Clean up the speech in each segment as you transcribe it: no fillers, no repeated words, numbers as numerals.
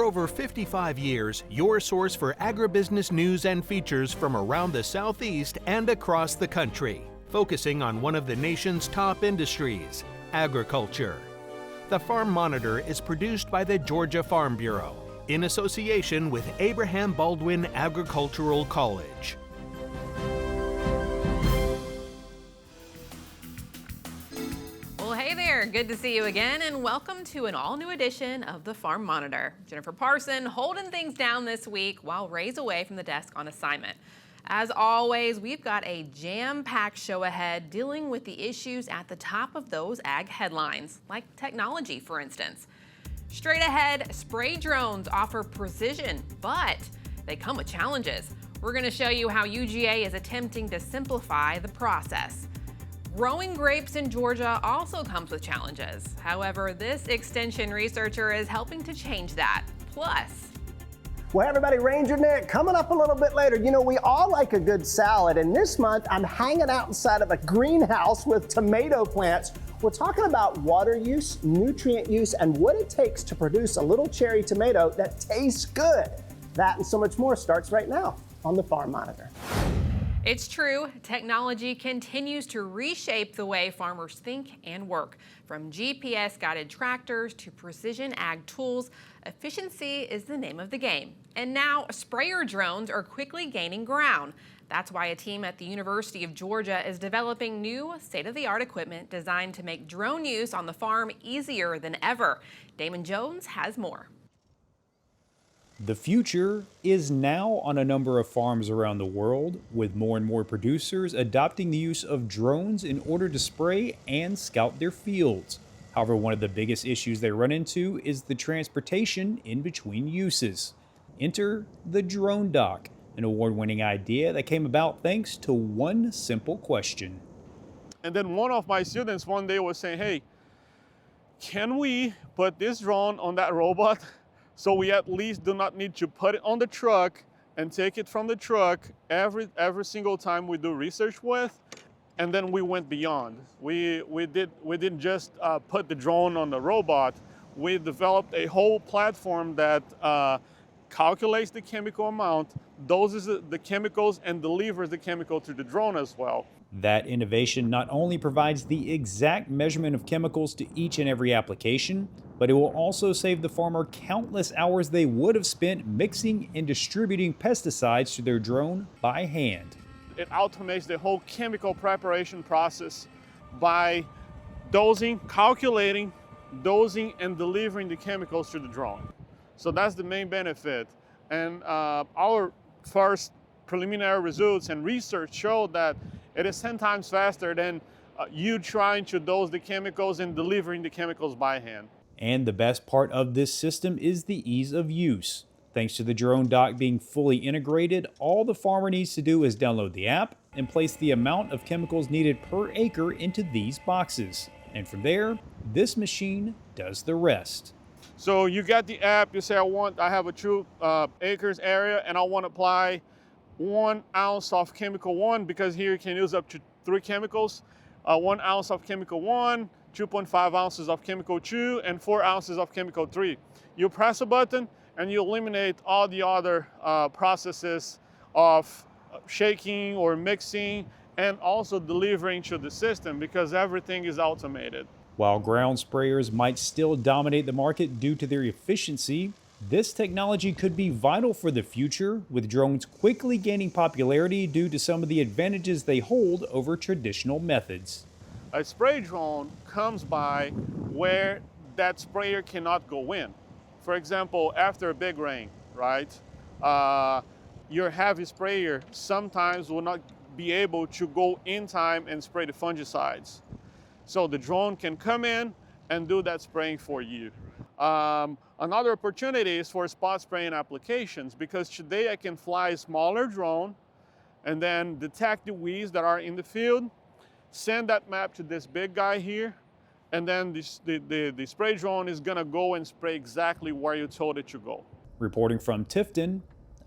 over 55 years, your source for agribusiness news and features from around the Southeast and across the country, focusing on one of the nation's top industries, agriculture. The Farm Monitor is produced by the Georgia Farm Bureau in association with Abraham Baldwin Agricultural College. Well, hey there, good to see you again, and welcome to an all-new edition of the Farm Monitor. Jennifer Parson holding things down this week while Ray's away from the desk on assignment. As always, we've got a jam-packed show ahead dealing with the issues at the top of those ag headlines, like technology, for instance. Straight ahead, spray drones offer precision, but they come with challenges. We're going to show you how UGA is attempting to simplify the process. Growing grapes in Georgia also comes with challenges. However, this extension researcher is helping to change that. Plus, well, hey everybody, Ranger Nick coming up a little bit later. You know, we all like a good salad, and this month I'm hanging out inside of a greenhouse with tomato plants. We're talking about water use, nutrient use, and what it takes to produce a little cherry tomato that tastes good. That and so much more starts right now on the Farm Monitor. it's true, technology continues to reshape the way farmers think and work. From GPS-guided tractors to precision ag tools, efficiency is the name of the game. And now sprayer drones are quickly gaining ground. That's why a team at the University of Georgia is developing new state-of-the-art equipment designed to make drone use on the farm easier than ever. Damon Jones has more. The future is now on a number of farms around the world, with more and more producers adopting the use of drones in order to spray and scout their fields. However, one of the biggest issues they run into is the transportation in between uses. Enter the drone dock, an award-winning idea that came about thanks to one simple question. And then one of my students one day was saying, hey, can we put this drone on that robot so we at least do not need to put it on the truck and take it from the truck every single time we do research with? And then we went beyond. We didn't just put the drone on the robot. We developed a whole platform that calculates the chemical amount, doses the chemicals, and delivers the chemical to the drone as well. That innovation not only provides the exact measurement of chemicals to each and every application, but it will also save the farmer countless hours they would have spent mixing and distributing pesticides to their drone by hand. It automates the whole chemical preparation process by dosing, calculating, dosing, and delivering the chemicals to the drone. So that's the main benefit. And our first preliminary results and research showed that it is 10 times faster than you trying to dose the chemicals and delivering the chemicals by hand. And the best part of this system is the ease of use. Thanks to the drone dock being fully integrated, all the farmer needs to do is download the app and place the amount of chemicals needed per acre into these boxes. And from there, this machine does the rest. So you get the app, you say, I have a 2 acres area and I want to apply 1 ounce of chemical 1, because here you can use up to 3 chemicals. 1 ounce of chemical 1, 2.5 ounces of chemical 2, and 4 ounces of chemical 3. You press a button and you eliminate all the other processes of shaking or mixing and also delivering to the system, because everything is automated. While ground sprayers might still dominate the market due to their efficiency, this technology could be vital for the future, with drones quickly gaining popularity due to some of the advantages they hold over traditional methods. A spray drone comes by where that sprayer cannot go in. For example, after a big rain, right? Your heavy sprayer sometimes will not be able to go in time and spray the fungicides. So the drone can come in and do that spraying for you. Another opportunity is for spot spraying applications, because today I can fly a smaller drone and then detect the weeds that are in the field, send that map to this big guy here, and then the spray drone is gonna go and spray exactly where you told it to go. Reporting from Tifton,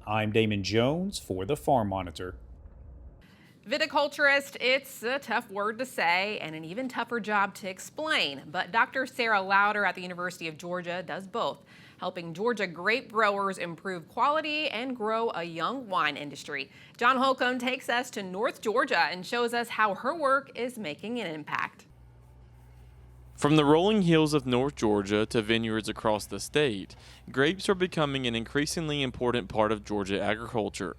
I'm Damon Jones for the Farm Monitor. Viticulturist, it's a tough word to say and an even tougher job to explain, but Dr. Sarah Lauder at the University of Georgia does both. helping Georgia grape growers improve quality and grow a young wine industry. John Holcomb takes us to North Georgia and shows us how her work is making an impact. From the rolling hills of North Georgia to vineyards across the state, grapes are becoming an increasingly important part of Georgia agriculture.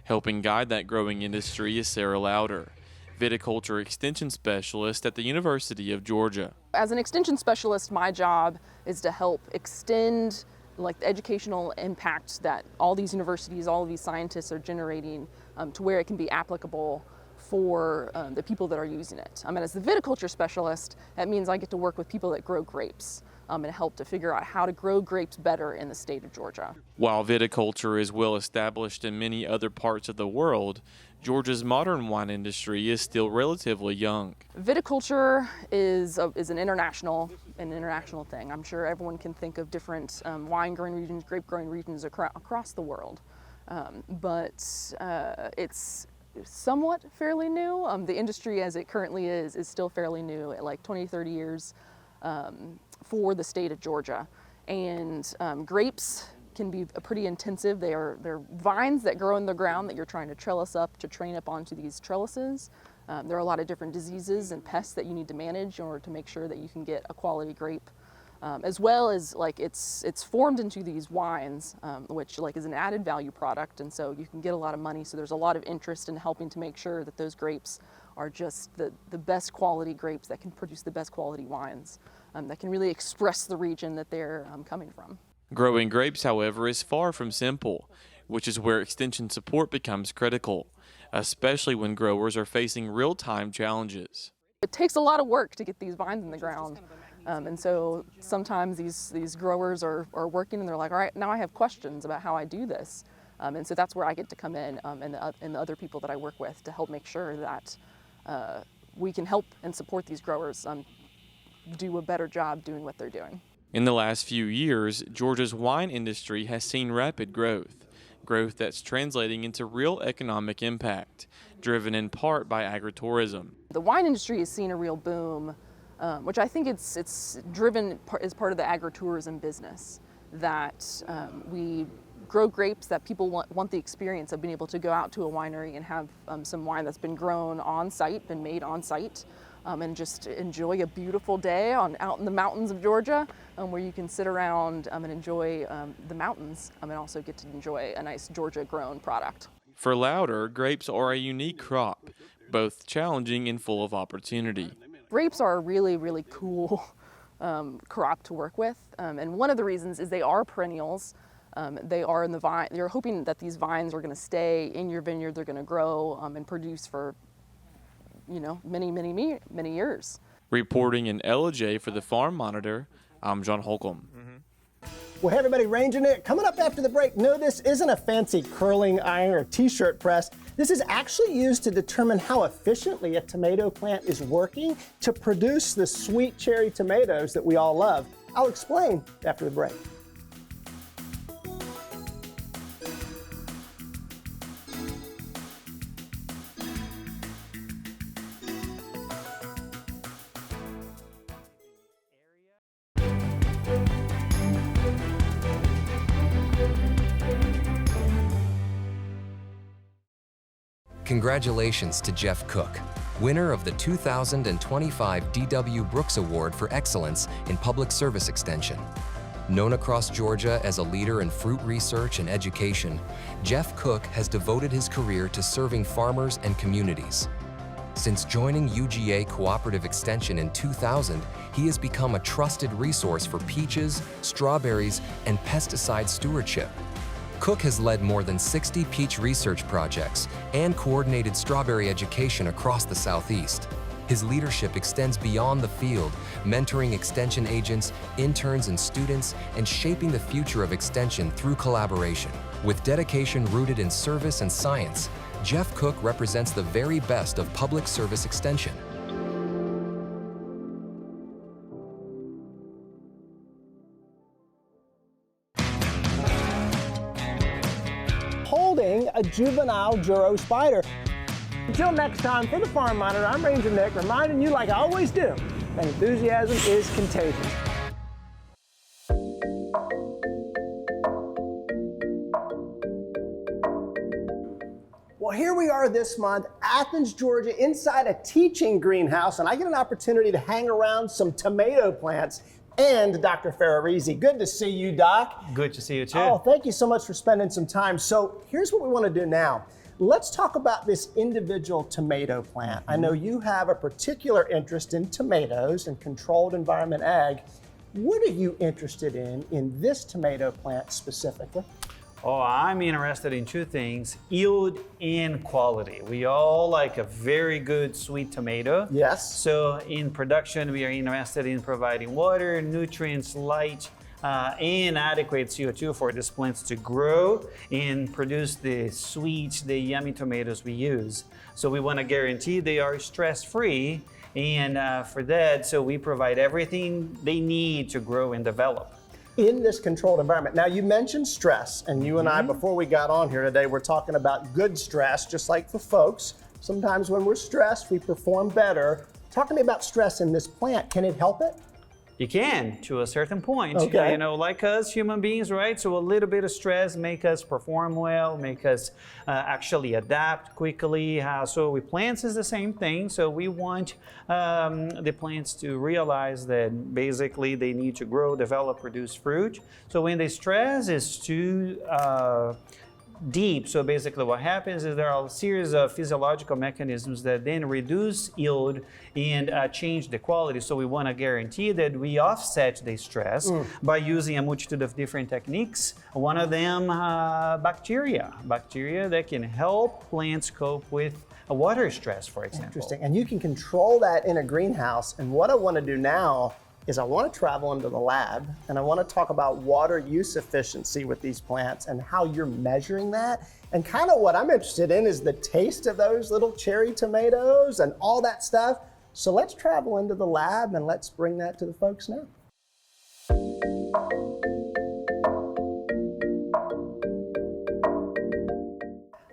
Helping guide that growing industry is Sarah Lauder, viticulture extension specialist at the University of Georgia. As an extension specialist, my job is to help extend the educational impact that all these universities, all of these scientists are generating to where it can be applicable for the people that are using it. As the viticulture specialist, that means I get to work with people that grow grapes and help to figure out how to grow grapes better in the state of Georgia. While viticulture is well established in many other parts of the world, Georgia's modern wine industry is still relatively young. Viticulture is an international thing. I'm sure everyone can think of different wine growing regions, grape growing regions across the world, but it's somewhat fairly new. The industry as it currently is still fairly new, at like 20, 30 years for the state of Georgia. And grapes can be pretty intensive. They're vines that grow in the ground that you're trying to trellis up to train up onto these trellises. There are a lot of different diseases and pests that you need to manage in order to make sure that you can get a quality grape. As well as it's formed into these wines, which is an added value product, and so you can get a lot of money. So there's a lot of interest in helping to make sure that those grapes are just the best quality grapes that can produce the best quality wines that can really express the region that they're coming from. Growing grapes, however, is far from simple, which is where extension support becomes critical, especially when growers are facing real-time challenges. It takes a lot of work to get these vines in the ground. And so sometimes these growers are working and they're like, all right, now I have questions about how I do this. And so that's where I get to come in and the other people that I work with to help make sure that we can help and support these growers do a better job doing what they're doing. In the last few years, Georgia's wine industry has seen rapid growth that's translating into real economic impact, driven in part by agritourism. The wine industry has seen a real boom, which I think it's driven as part of the agritourism business, that we grow grapes that people want the experience of being able to go out to a winery and have some wine that's been grown on site, been made on site, and just enjoy a beautiful day out in the mountains of Georgia, where you can sit around and enjoy the mountains and also get to enjoy a nice Georgia grown product. For Lauder, grapes are a unique crop, both challenging and full of opportunity. Grapes are a really, really cool crop to work with, and one of the reasons is they are perennials. They are in the vine. You're hoping that these vines are going to stay in your vineyard. They're going to grow and produce for, many, many, many years. Reporting in LJ for the Farm Monitor, I'm John Holcomb. Well, hey everybody, Ranger Nick. Coming up after the break, no, this isn't a fancy curling iron or t-shirt press. This is actually used to determine how efficiently a tomato plant is working to produce the sweet cherry tomatoes that we all love. I'll explain after the break. Congratulations to Jeff Cook, winner of the 2025 D.W. Brooks Award for Excellence in Public Service Extension. Known across Georgia as a leader in fruit research and education, Jeff Cook has devoted his career to serving farmers and communities. Since joining UGA Cooperative Extension in 2000, he has become a trusted resource for peaches, strawberries, and pesticide stewardship. Cook has led more than 60 peach research projects and coordinated strawberry education across the Southeast. His leadership extends beyond the field, mentoring extension agents, interns, and students, and shaping the future of extension through collaboration. With dedication rooted in service and science, Jeff Cook represents the very best of public service extension. Holding a juvenile Juro spider. Until next time, for the Farm Monitor, I'm Ranger Nick, reminding you, like I always do, that enthusiasm is contagious. here we are this month, Athens, Georgia, inside a teaching greenhouse, and I get an opportunity to hang around some tomato plants and Dr. Ferrarese. Good to see you, Doc. Good to see you too. Oh, thank you so much for spending some time. So here's what we want to do now. Let's talk about this individual tomato plant. I know you have a particular interest in tomatoes and controlled environment ag. What are you interested in this tomato plant specifically? Oh, I'm interested in two things, yield and quality. We all like a very good sweet tomato. Yes. So in production, we are interested in providing water, nutrients, light, and adequate CO2 for these plants to grow and produce the sweet, the yummy tomatoes we use. So we want to guarantee they are stress-free, and for that, so we provide everything they need to grow and develop. In this controlled environment. Now, you mentioned stress, and you and I, before we got on here today, we're talking about good stress, just like for folks. Sometimes when we're stressed, we perform better. Talk to me about stress in this plant. Can it help it? You can, to a certain point. Okay. You know, like us human beings, right? So a little bit of stress make us perform well, make us actually adapt quickly. So with plants is the same thing. So we want the plants to realize that basically they need to grow, develop, produce fruit. So when the stress is too deep, so basically what happens is there are a series of physiological mechanisms that then reduce yield and change the quality. So we want to guarantee that we offset the stress by using a multitude of different techniques. One of them, bacteria that can help plants cope with a water stress, for example. Interesting. And you can control that in a greenhouse. And what I want to do now is I want to travel into the lab and I want to talk about water use efficiency with these plants and how you're measuring that. And kind of what I'm interested in is the taste of those little cherry tomatoes and all that stuff. So let's travel into the lab and let's bring that to the folks now.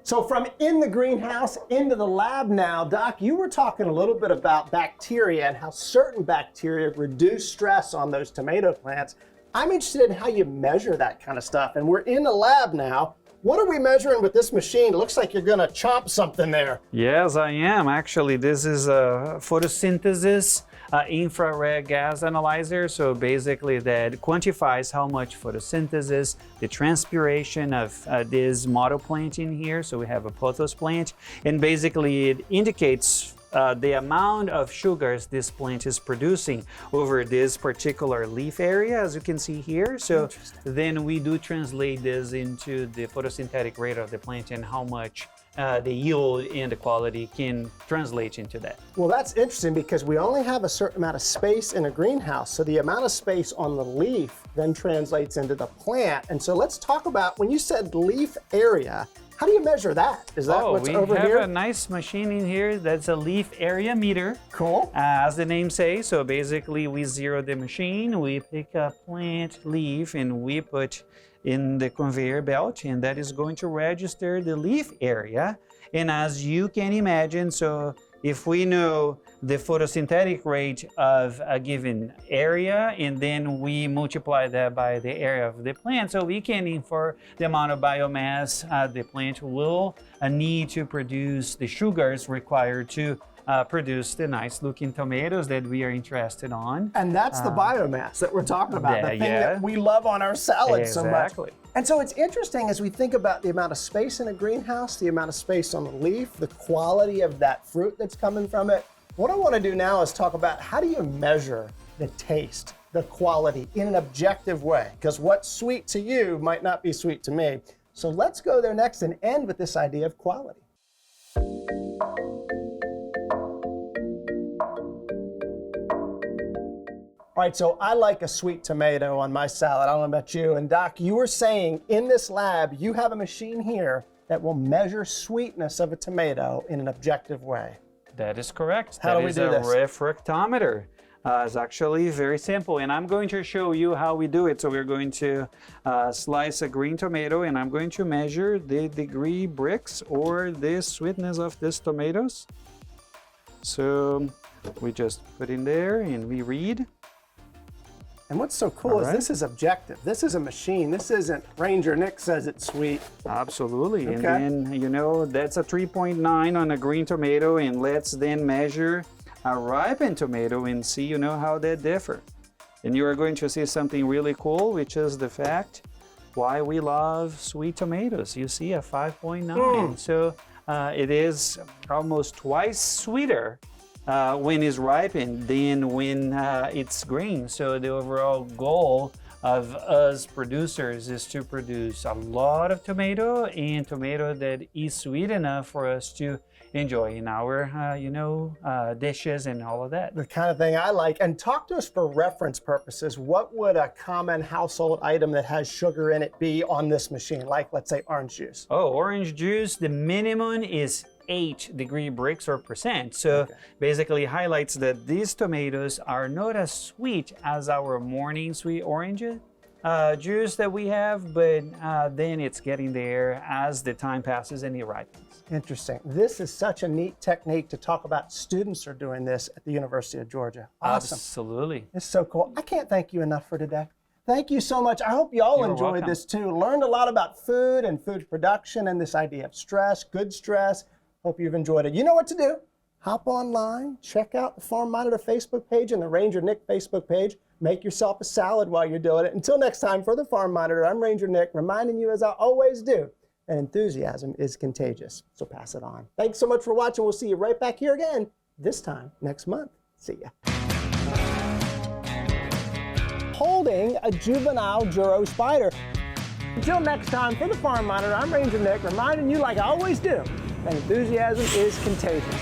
So from in the greenhouse into the lab now, Doc, you were talking a little bit about bacteria and how certain bacteria reduce stress on those tomato plants. I'm interested in how you measure that kind of stuff. And we're in the lab now. What are we measuring with this machine? It looks like you're gonna chomp something there. Yes, I am. Actually, this is a photosynthesis infrared gas analyzer. So basically that quantifies how much photosynthesis, the transpiration of this model plant in here. So we have a pothos plant, and basically it indicates the amount of sugars this plant is producing over this particular leaf area, as you can see here. So then we do translate this into the photosynthetic rate of the plant and how much the yield and the quality can translate into that. Well, that's interesting because we only have a certain amount of space in a greenhouse. So the amount of space on the leaf then translates into the plant. And so let's talk about, when you said leaf area, how do you measure that? Is that what's over here? We have a nice machine in here that's a leaf area meter. Cool. As the name says, so basically we zero the machine, we pick a plant leaf and we put in the conveyor belt, and that is going to register the leaf area. And as you can imagine, so if we know the photosynthetic rate of a given area, and then we multiply that by the area of the plant, so we can infer the amount of biomass the plant will need to produce the sugars required to produce the nice looking tomatoes that we are interested on. And that's the biomass that we're talking about, the thing that we love on our salads so much. And so it's interesting as we think about the amount of space in a greenhouse, the amount of space on the leaf, the quality of that fruit that's coming from it. What I want to do now is talk about how do you measure the taste, the quality in an objective way? Because what's sweet to you might not be sweet to me. So let's go there next and end with this idea of quality. All right, so I like a sweet tomato on my salad. I don't know about you. And Doc, you were saying in this lab, you have a machine here that will measure sweetness of a tomato in an objective way. That is correct. How do we do this? That is a refractometer. It's actually very simple, and I'm going to show you how we do it. So we're going to slice a green tomato, and I'm going to measure the degree Brix, or the sweetness of these tomatoes. So we just put in there and we read. And what's so cool is this is objective. This is a machine. This isn't Ranger Nick says it's sweet. Absolutely. Okay. And then, you know, that's a 3.9 on a green tomato, and let's then measure a ripened tomato and see, you know, how they differ. And you are going to see something really cool, which is the fact why we love sweet tomatoes. You see a 5.9. So it is almost twice sweeter when it's ripened than when it's green. So the overall goal of us producers is to produce a lot of tomato, and tomato that is sweet enough for us to enjoy in our, dishes and all of that. The kind of thing I like. And talk to us for reference purposes. What would a common household item that has sugar in it be on this machine? Like, let's say, orange juice. Oh, orange juice, the minimum is 8 degree Brix or percent. So basically highlights that these tomatoes are not as sweet as our morning sweet orange juice that we have, but then it's getting there as the time passes and it ripens. Interesting. This is such a neat technique to talk about. Students are doing this at the University of Georgia. Awesome. Absolutely. It's so cool. I can't thank you enough for today. Thank you so much. I hope you all You're enjoyed welcome. this too. Learned a lot about food and food production and this idea of stress, good stress. Hope you've enjoyed it. You know what to do. Hop online, check out the Farm Monitor Facebook page and the Ranger Nick Facebook page. Make yourself a salad while you're doing it. Until next time, for the Farm Monitor, I'm Ranger Nick, reminding you, as I always do, that enthusiasm is contagious, so pass it on. Thanks so much for watching. We'll see you right back here again, this time next month. See ya. Holding a juvenile Juro spider. Until next time, for the Farm Monitor, I'm Ranger Nick, reminding you, like I always do, that enthusiasm is contagious.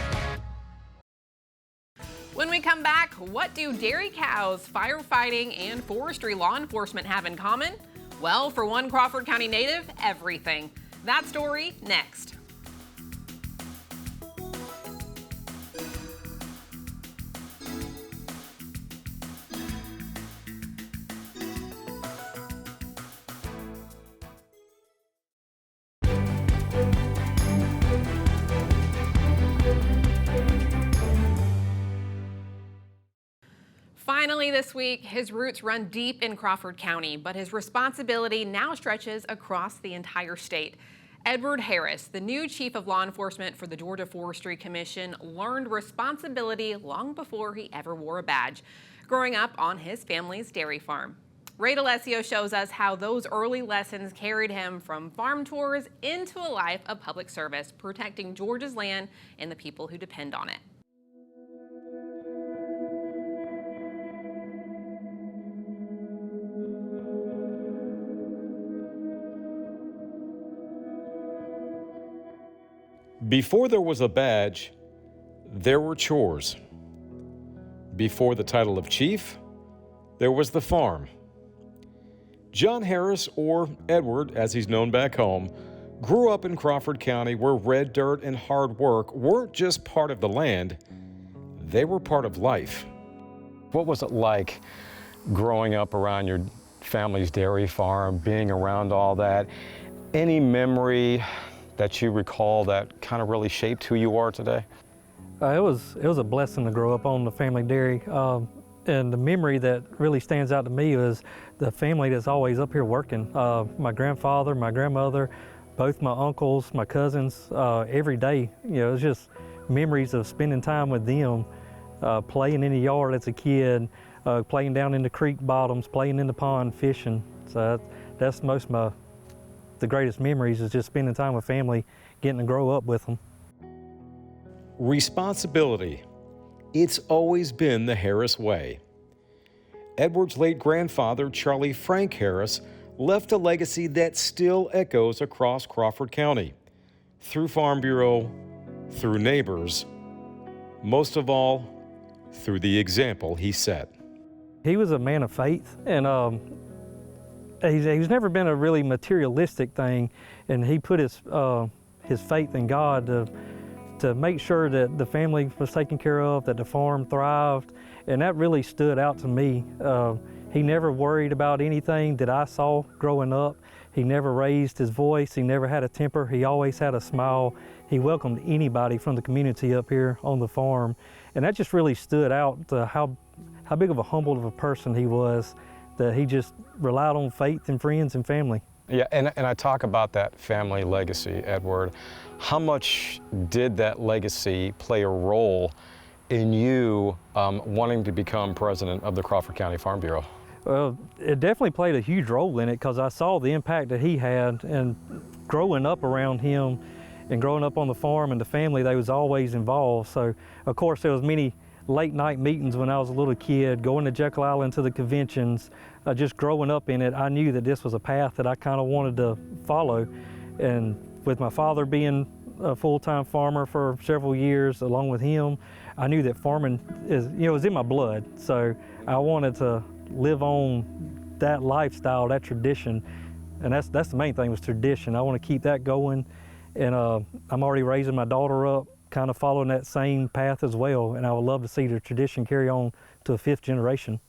When we come back, what do dairy cows, firefighting, and forestry law enforcement have in common? Well, for one Crawford County native, everything. That story next. Finally this week, his roots run deep in Crawford County, but his responsibility now stretches across the entire state. Edward Harris, the new chief of law enforcement for the Georgia Forestry Commission, learned responsibility long before he ever wore a badge, growing up on his family's dairy farm. Ray DeLessio shows us how those early lessons carried him from farm tours into a life of public service, protecting Georgia's land and the people who depend on it. Before there was a badge, there were chores. Before the title of chief, there was the farm. John Harris, or Edward as he's known back home, grew up in Crawford County where red dirt and hard work weren't just part of the land, they were part of life. What was it like growing up around your family's dairy farm, being around all that? Any memory that you recall that kind of really shaped who you are today? It was a blessing to grow up on the family dairy. And the memory that really stands out to me was the family that's always up here working. My grandfather, my grandmother, both my uncles, my cousins, every day. You know, it's just memories of spending time with them, playing in the yard as a kid, playing down in the creek bottoms, playing in the pond, fishing. So that's the greatest memories is just spending time with family, getting to grow up with them. Responsibility. It's always been the Harris way. Edward's late grandfather, Charlie Frank Harris, left a legacy that still echoes across Crawford County, through Farm Bureau, through neighbors, most of all, through the example he set. He was a man of faith, and he's never been a really materialistic thing, and he put his faith in God to make sure that the family was taken care of, that the farm thrived, and that really stood out to me. He never worried about anything that I saw growing up. He never raised his voice. He never had a temper. He always had a smile. He welcomed anybody from the community up here on the farm, and that just really stood out to how big of a humble of a person he was, that he just relied on faith and friends and family. Yeah, and I talk about that family legacy, Edward. How much did that legacy play a role in you wanting to become president of the Crawford County Farm Bureau? Well, it definitely played a huge role in it because I saw the impact that he had, and growing up around him and growing up on the farm and the family, they was always involved. So, of course, there was many late night meetings when I was a little kid, going to Jekyll Island to the conventions, just growing up in it. I knew that this was a path that I kind of wanted to follow. And with my father being a full-time farmer for several years along with him, I knew that farming is, was in my blood. So I wanted to live on that lifestyle, that tradition. And that's the main thing, was tradition. I want to keep that going. And I'm already raising my daughter up, kind of following that same path as well, and I would love to see the tradition carry on to a 5th generation.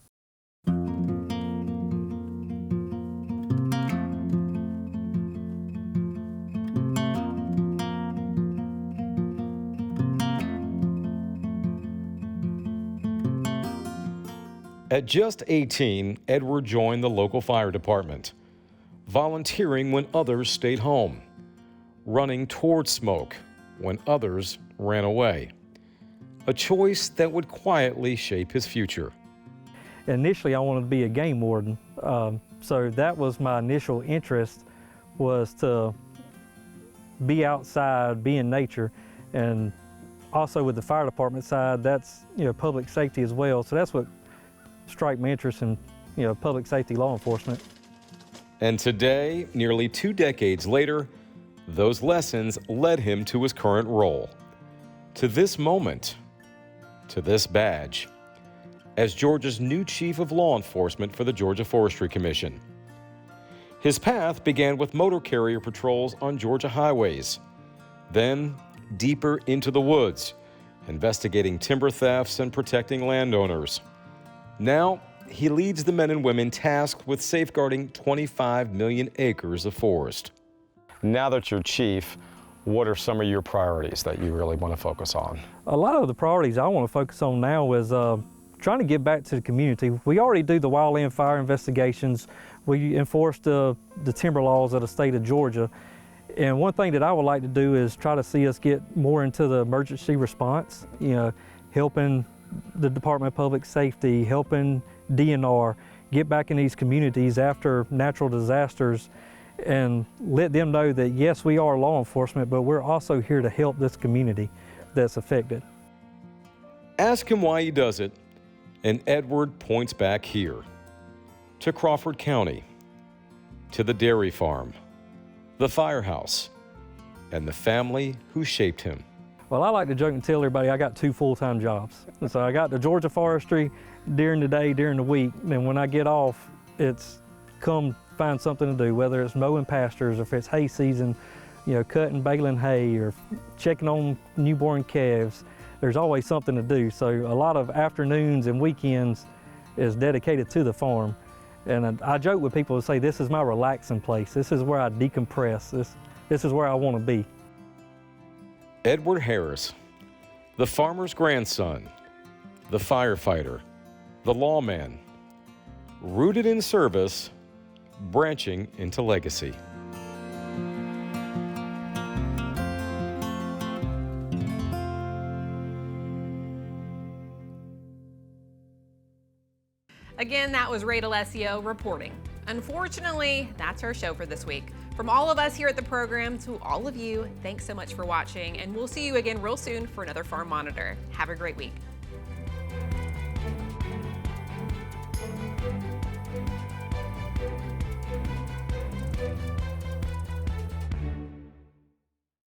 At just 18, Edward joined the local fire department, volunteering when others stayed home, running toward smoke when others ran away. A choice that would quietly shape his future. Initially, I wanted to be a game warden, so that was my initial interest, was to be outside, be in nature, and also with the fire department side, that's public safety as well. So that's what struck my interest in public safety law enforcement. And today, nearly 2 decades later, those lessons led him to his current role, to this moment, to this badge, as Georgia's new chief of law enforcement for the Georgia Forestry Commission. His path began with motor carrier patrols on Georgia highways, then deeper into the woods, investigating timber thefts and protecting landowners. Now, he leads the men and women tasked with safeguarding 25 million acres of forest. Now that you're chief, what are some of your priorities that you really want to focus on? A lot of the priorities I want to focus on now is trying to give back to the community. We already do the wildland fire investigations. We enforce the timber laws of the state of Georgia. And one thing that I would like to do is try to see us get more into the emergency response, helping the Department of Public Safety, helping DNR, get back in these communities after natural disasters and let them know that yes, we are law enforcement, but we're also here to help this community that's affected. Ask him why he does it, and Edward points back here, to Crawford County, to the dairy farm, the firehouse, and the family who shaped him. Well, I like to joke and tell everybody I got 2 full-time jobs. And so I got the Georgia Forestry during the day, during the week, and when I get off, it's come find something to do, whether it's mowing pastures, or if it's hay season, cutting, baling hay, or checking on newborn calves. There's always something to do. So a lot of afternoons and weekends is dedicated to the farm. And I joke with people and say, this is my relaxing place. This is where I decompress. This is where I want to be. Edward Harris, the farmer's grandson, the firefighter, the lawman, rooted in service, branching into legacy. Again, that was Ray D'Alessio reporting. Unfortunately, that's our show for this week. From all of us here at the program to all of you, thanks so much for watching, and we'll see you again real soon for another Farm Monitor. Have a great week.